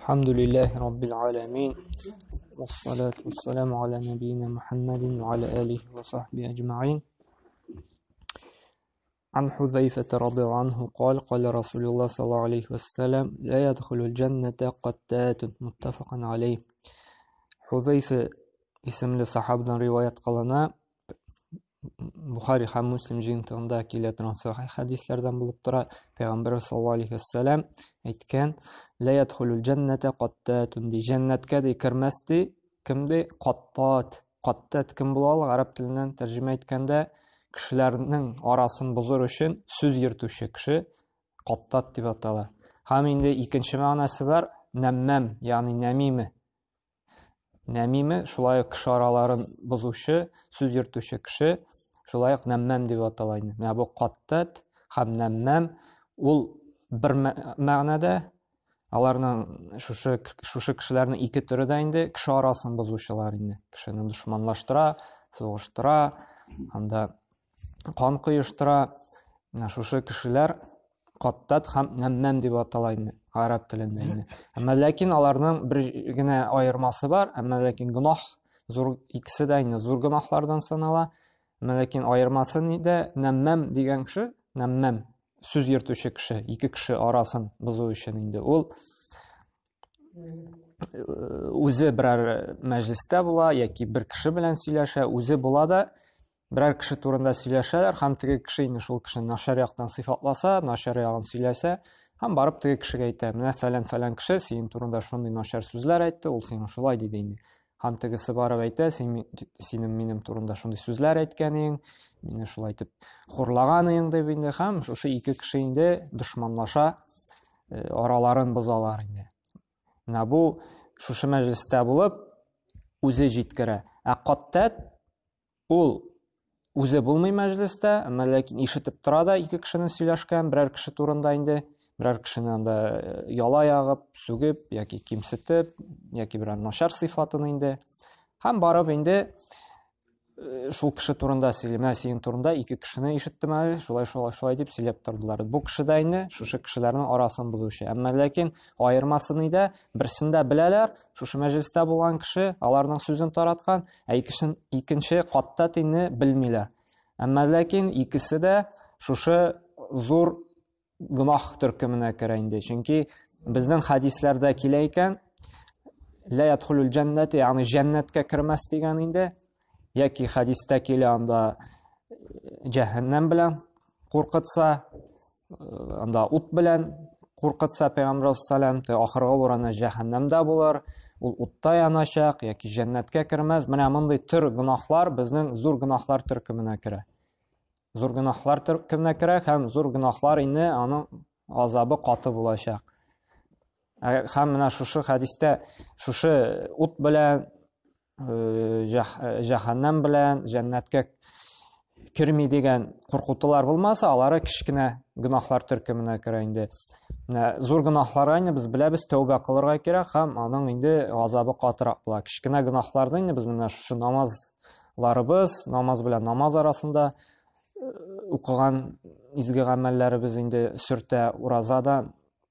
الحمد لله رب العالمين والصلاة والسلام على نبينا محمد وعلى آله وصحبه أجمعين. عن حذيفة رضي الله عنه قال رسول الله صلى الله عليه وسلم لا يدخل الجنة قتات متفق عليه. Huzayfa ismli sahabadan rivoyat qilina. Buxoriy ham Muslim jildida keladigan sahih hadislardan bo'lib turadi. Payg'ambar sollallohu alayhi vasallam aytgan: "La yadkhulul jannata qattatun", jannatga kirmasdi kimdi? Qattat. Qattat kim bo'ladi? Arab tilidan tarjima etganda kishilarning orasini buzur uchun so'z yirtuvchi kishi qattat deb ataladi. Ham endi ikkinchi ma'nosi bor, nammam, ya'ni namimi. Namimi shulay kishi oralarini buzuvchi, so'z yirtuvchi kishi shulay nammam deb ataladi. Mana bu qattat ham nammam ul bir ma'noda ularning shu kishilarning ikki turida endi kishi orasini buzuvchilar endi kishini dushmanlashtira, so'g'ishtira, hamda qon quyishtira. Shu kishilar qattat ham nammam deb ataladi arab tilida endi. Ammo lekin ularning birgina ayirmasi bor. Ammo lekin gunoh zo'r ikkisida endi zo'r gunohlardan sanaladi. Ammo lekin ayirmasi nida? Nammam degan kishi, nammam so'z yirtuvchi kishi, ikki kishi orasini buzuvchi endi. U o'zi biror majlisda bo'la yoki bir kishi bilan сөйләшә, o'zi bo'ladi. Biror kishi turында сөйләшәләр, ham теге kishi shul kishini нашар яктан сыйфатласа, нашар ягын сөйләсә, ham барып теге кешегә әйтә: "Менә фәлән кеше син турында шундый нашар сүзләр әйтте, ул сиңа шулай" диде инде. Ham тегесе барып әйтә: "Синең минем турында шундый сүзләр әйткәнең, мине шулай итеп хурлаганың" дип инде. Ham шушы ике кеше инде дошманлаша, араларын бозалар инде. Менә бу шушы мәҗлестә булып үзе җиткерә. Qattat ул үзе булмый мәҗлестә, әмма ләкин ишетеп тора да ике кешенең сөйләшкән берәр кеше турында инде. Biror kishini anda yola yag'ib, sugib yoki kimsitib yoki biror нашар sifatini endi ham borib endi shu kishi turында сөйләмә, син турында ике кешене ишеттем әле, шулай дип сөйләп тордылар. Бу кишедә инде шушы кешеләрнең арасын бузучы. Әмма ләкин аермасын иде берсендә беләләр, шушы мәҗлестә булган кеше аларның сүзен тараткан, икенче каттат инде белмиләр. Әмма ләкин икесе дә шушы зур gunoh төркеменә керә инде. Чөнки безнең хадисләрдә килә икән: "Ла ядхулул джаннат", ягъни җәннәткә кермәс дигән инде. Яки хадистә килә анда җәһәннәм белән куркытса, анда ут белән куркытса Пәйгамбер саллаллаһу алейһи ахырга урана җәһәннәмдә булыр, ул утта яначак яки җәннәткә кермәс. Менә мондый төр гунахлар безнең зур гунахлар төркеменә керә. Зур гунахлар төркеменә керә һәм зур гунахлар инде аның азабы каты булачак. Һәм менә шушы хадистә шушы ут белән җәһәннәм белән җәннәткә кирми дигән куркутулар булмаса, алары кичкенә гунахлар төркеменә керә инде. Зур гунахларга инде без беләбез, тәүбә кылырга кирәк һәм аның инде азабы катырак була. Кичкенә гунахларда инде безнең шушы намазларыбыз, намаз белән намаз арасында укыган изге гамәлләребез инде сүртә, уразада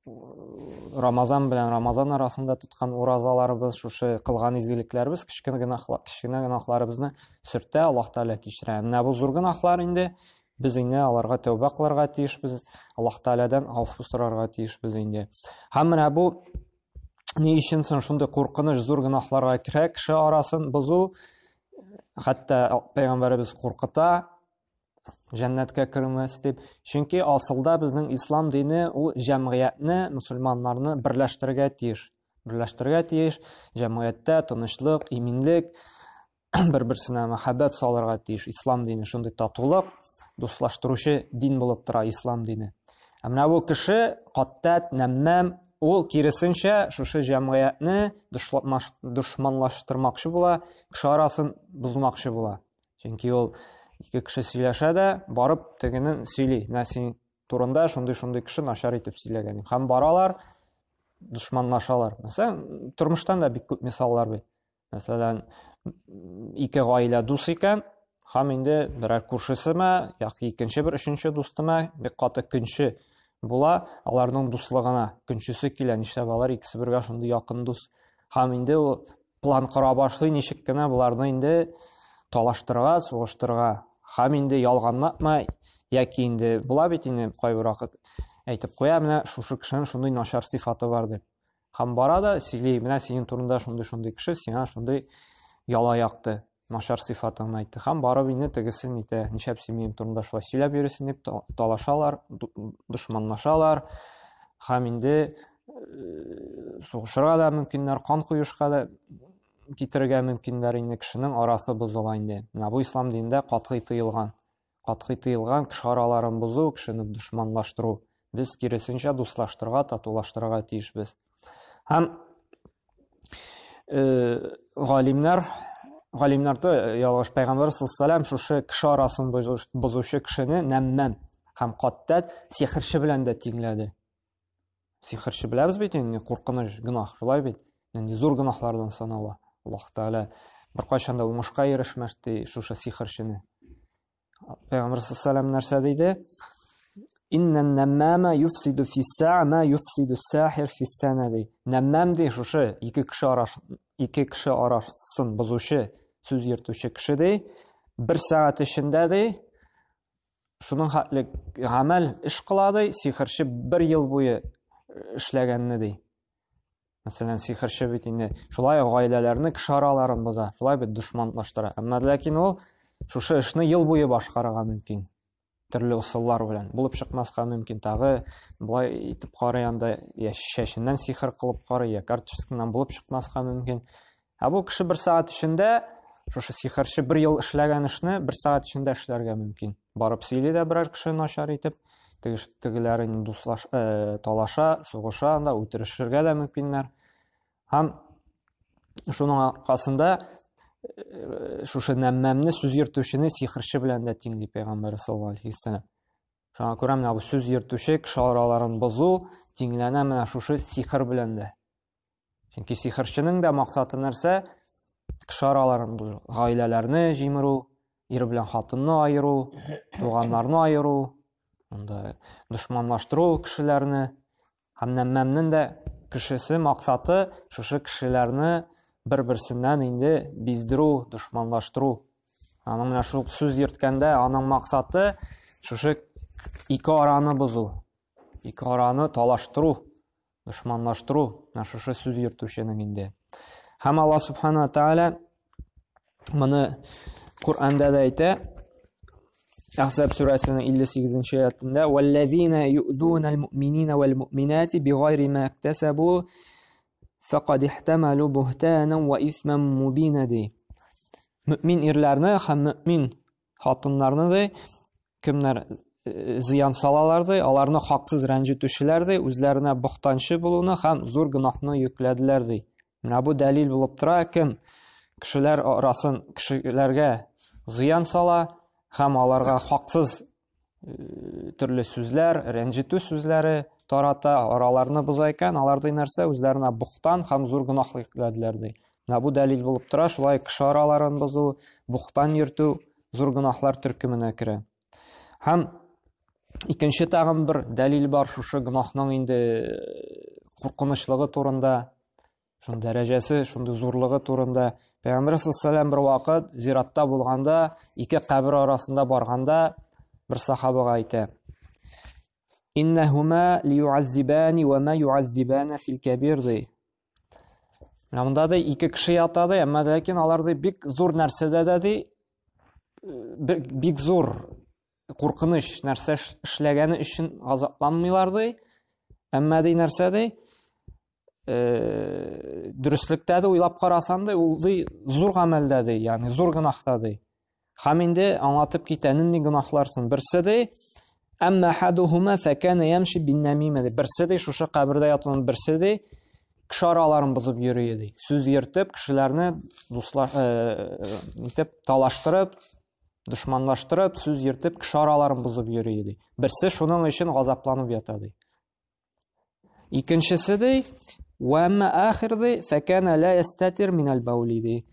Рамазан белән Рамазан арасында тоткан уразаларыбыз, шушы кылган изгелекләребез, кичкенә гынахларыбызны сүртә, Аллаһ Тәгалә кичерә. Менә бу зур гынахлар инде без инде аларга тәүбә кылырга тиешбез, Аллаһ Тәгаләдән афу сорарга тиешбез инде. Һәм менә бу ни өчен соң шундый куркыныч зур гынахларга керә, кеше арасын бозу, хәтта Пәйгамбәребез куркыта җәннәткә кермәс дип. Чөнки асылда безнең ислам дине ул җәмгыятьне, мусульманнарны берләштерергә тиеш. Берләштерергә тиеш, җәмгыятьтә тынычлык, иминлек, бер-берсенә мәхәббәт салырга тиеш. Ислам дине шундый татулык, дуслаштыручы дин булып тора ислам дине. Менә бу кеше каттат, наммам, ул киресенчә шушы җәмгыятьне душманлаштырмакчы була, кеше арасын бузмакчы була. Чөнки ул ике кеше сөйләшә дә, барып тегенең сөйли: "Менә син турында шундый кеше нашар итеп сөйләгән". Һәм баралар, душманлашалар. Мәсәлән, тормыштан да бик күп мисаллар бит. Мәсәлән, ике гаилә дус икән, һәм инде берәр күршесеме, яки икенче бер өченче дустыма бик каты көнче була, аларның дуслыгына. Көнчесе килә, нишләп алар икесе бергә шундый якын дус. Һәм инде ул план кыра башлый, ничек кенә буларны инде талаштырга, сугыштырга. Һәм инде ялганлапмай, яки инде була бит инде кайбер вакыт әйтеп куя, менә шушы кешенең шундый начар сыйфаты бар дип. Һәм бара да сөйли, менә синең турында шундый кеше, сиңа шундый ялаякты, начар сыйфатыңны әйтте. Һәм барып инде тегесен әйтә, нишләп син минем турында шулай сөйләп йөрисең дип талашалар, дошманлашалар. Һәм инде сугышырга да мөмкиннәр, кан куешка да китерергә мөмкиннәр, инде кешенең арасы бозыла инде. Менә бу ислам динендә катгый тыелган. Катгый тыелган кеше араларын бозу, кешене дошманлаштыру. Без киресенчә дуслаштырга, татулаштырга тиешбез. Һәм галимнәрдә ялгыш Пәйгамбәр саллаллаһу шушы кеше арасын бозучы кешене нәммәм һәм каттат сихерче белән дә тиңләде. Сихерче беләбез бит инде, куркыныч гынах, шулай бит. Инде зур гынахлардан санала. Аллаһ Тәгалә беркайчан да уңышка ирешмәшти шушы сихерчене. Пәйгамбер саллаллаһу нәрсә диде? Иннан наммама юфсиду фи саа ма юфсиду сахир фи санади. Наммам ди шушы ике кеше арасын бозучы, сүз йөртүче кеше ди, бер сәгать эчендә ди шуның хәтле гамәл эш кыла ди, сихерче бер ел буе эшләгәнне ди. Мәсәлән, сихерче бит инде шулай гаиләләрне, кеше араларын боза, шулай бит дошманлаштыра. Әмма ләкин ул шушы эшне ел буе башкарырга мөмкин. Төрле усуллар белән булып чыкмаска мөмкин. Тагы булай итеп караянда я шәшеннән сихер кылып карый, я карточкадан булып чыкмаска мөмкин. Ә бу кеше бер сәгать эчендә шушы сихерче бер ел эшләгән эшне бер сәгать эчендә эшләргә мөмкин. Барып сөйли дә берәр кеше начар итеп, тегеләрен дуслаш, талаша, сугыша, анда үтерешергә дә мөмкиннәр. Һәм шуның аркасында шушы нәммәмне сүз йөртүчене сихерче белән дә тиңли Пәйгамбәр саллаллаһу алейһи ва саллям. Шуңа күрә менә бу сүз йөртүче кеше араларын бозу тиңләнә менә шушы сихер белән дә. Чөнки сихерченең дә максаты нәрсә? Кеше араларын бозу, гаиләләрне җимерү, ир белән хатынны айыру, туганнарны айыру, анда дошманлаштыру кешеләрне. Һәм нәммәмнең дә кешесе максаты шушы кешеләрне бер-берсеннән инде биздеру, дошманлаштыру. Аның менә шул сүз йөрткәндә аның максаты шушы ике араны бозу, ике араны талаштыру, дошманлаштыру, менә шушы сүз йөртүченең инде. Һәм Аллаһ субхана ва тааля моны Куръанда да әйтә. Ахзаб сүрәсенең 58-нче аятында: "Валлазина ю'зунал му'минина вал му'минати биғайри ма иктасабу фақад ихтамалу бухтанан ва исман мубина" ди. Мөмин ирләрне һәм мөмин хатыннарны ди, кемнәр зыян салалар ди, аларны хаксыз рәнҗетүчеләр ди, үзләренә бухтанчы булуны һәм зур гөнаһны йөкләделәр ди. Менә бу дәлил булып тора, кем кешеләр арасын кешеләргә зыян сала һәм аларга хаксыз төрле сүзләр, рәнҗетү сүзләре тарата, араларны боза икән, аларда нәрсә? Үзләренә бухтан һәм зур гөнаһ йөкләделәр ди. Менә бу дәлил булып тора, шулай кеше араларын бозу, бухтан йөртү зур гөнаһлар төркеменә керә. Һәм икенче тагын бер дәлил бар шушы гөнаһның инде куркынычлыгы турында, шуның дәрәҗәсе, шундый зурлыгы турында. Пәйгамбер саллаллаһу бер вакыт зиратта булганда, ике кабер арасында барганда, бер сахабага әйтә: "Иннахума лию'аззибани ва ма ю'аззибана фил кабир" ди. Монда да ике кеше ята ди, әмма ләкин алар ди бик зур нәрсәдә дә ди, бик зур куркыныч нәрсә эшләгәне өчен газапланмыйлар ди. Әмма ди нәрсә ди? Дөрестлектә дә уйлап карасам да, ул ди зур гамәлдә ди, ягъни зур гөнаһта ди. Һәм инде аңлатып китә, нинди гөнаһларсын. Берсе ди: "Әмма хадухума факана ямши бин-намима" ди. Берсе ди шушы кабердә ятган, берсе ди кеше араларын бозып йөри ди. Сүз йөртеп, кешеләрне дуслар итеп талаштырып, дошманлаштырып, сүз йөртеп, кеше араларын бозып йөри ди. Берсе шуның өчен газапланып ята ди. Икенчесе ди: "Ва амма ахир ди факана ла ястатир минал баули" ди.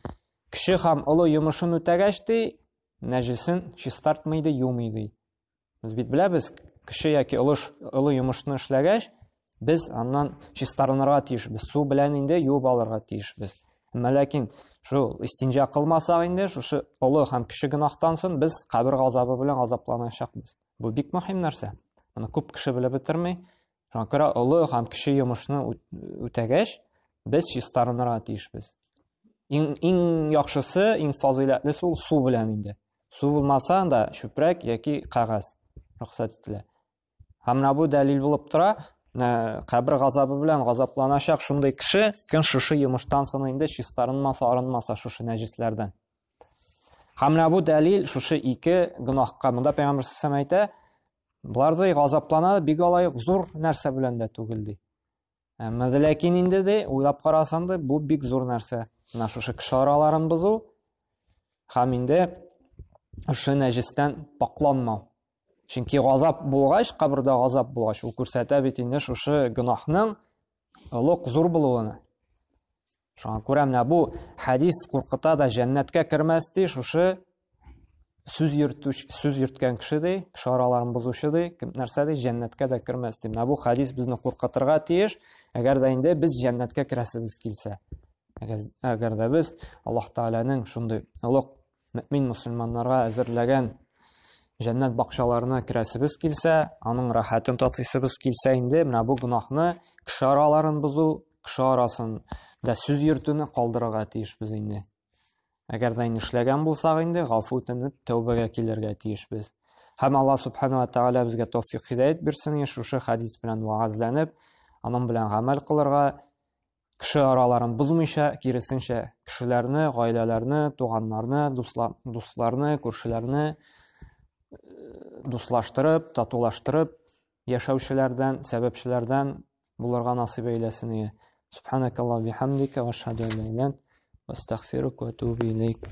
Кеше һәм олы йомышын үтәгәч ди, нәҗесен чистартмый ди, юмый ди. Без бит беләбез, кеше яки олы йомышны эшләгәч, без аннан чистарынырга тиешбез, су белән инде юып алырга тиешбез. Ләкин шул истинҗа кылмасак инде, шушы олы һәм кеше гөнаһтан соң без кабер газабы белән газапланачакбыз. Бу бик мөһим нәрсә. Моны күп кеше белеп бетерми. Шуңа күрә олы һәм кеше йомышны үтәгәч, без чистарынырга тиешбез. Иң яхшысы, иң фазилатлысы ул су белән инде. Су булмаса да чүпрәк яки кагаз рөхсәт ителә. Һәм бу дәлил булып тора, кабер газабы белән газапланачак шундый кеше, кем шушы йомыштан соң инде чистарынмаса, арынмаса шушы нәҗисләрдән. Һәм бу дәлил шушы ике гөнаһка, монда Пәйгамбәр саллаллаху алейһи ва саллям әйтә, буларда газаплана бик алай зур нәрсә белән дә түгел ди. Ләкин инде дә уйлап карасаң да бу бик зур нәрсә. Менә шушы кеше араларын бозу һәм инде шушы нәҗестән пакланмау. Чөнки газап булгач, кабердә газап булгач, ул күрсәтә бит инде шушы гөнаһның олуг зур булуын. Шуңа күрә менә бу хадис куркыта да җәннәткә кермәс ди, шушы сүз йөрткән кеше ди, кеше араларын бозучы ди, нәрсә ди, җәннәткә дә кермәс ди. Менә бу хадис безне куркытырга тиеш, әгәр дә инде без җәннәткә керәсебез килсә. Әгәр дә без Аллаһ Тааланың шундый олуг мөмин мусламаннарга әзерләгән җәннәт бакчаларына керәсебез килсә, аның рәхәтен татлыйсыбыз килсә инде, менә бу гөнаһны, кеше араларын бозу, кеше арасын да сүз йөртүне калдырырга тиешбез инде. Әгәр дә эшләгән булсак инде, гафу үтенеп, тәүбәгә килергә тиешбез. Һәм Аллаһ субхана ва тааля безгә тәүфыйк хидayat бирсен, шушы хадис белән ваазланып, аның белән гамәл кылырга, кеше араларын бозмыйча, киресенчә, кешеләрне, гаиләләрне, туганнарны, дусларны, күршеләрне дуслаштырып, татулаштырып, яшәүчеләрдән, сәбәпчеләрдән булырга насыйп әйләсен. Субханакаллаһу бихамдика ва ашһаду ан ла илаха илля анта астагфирука ва атубу илейк.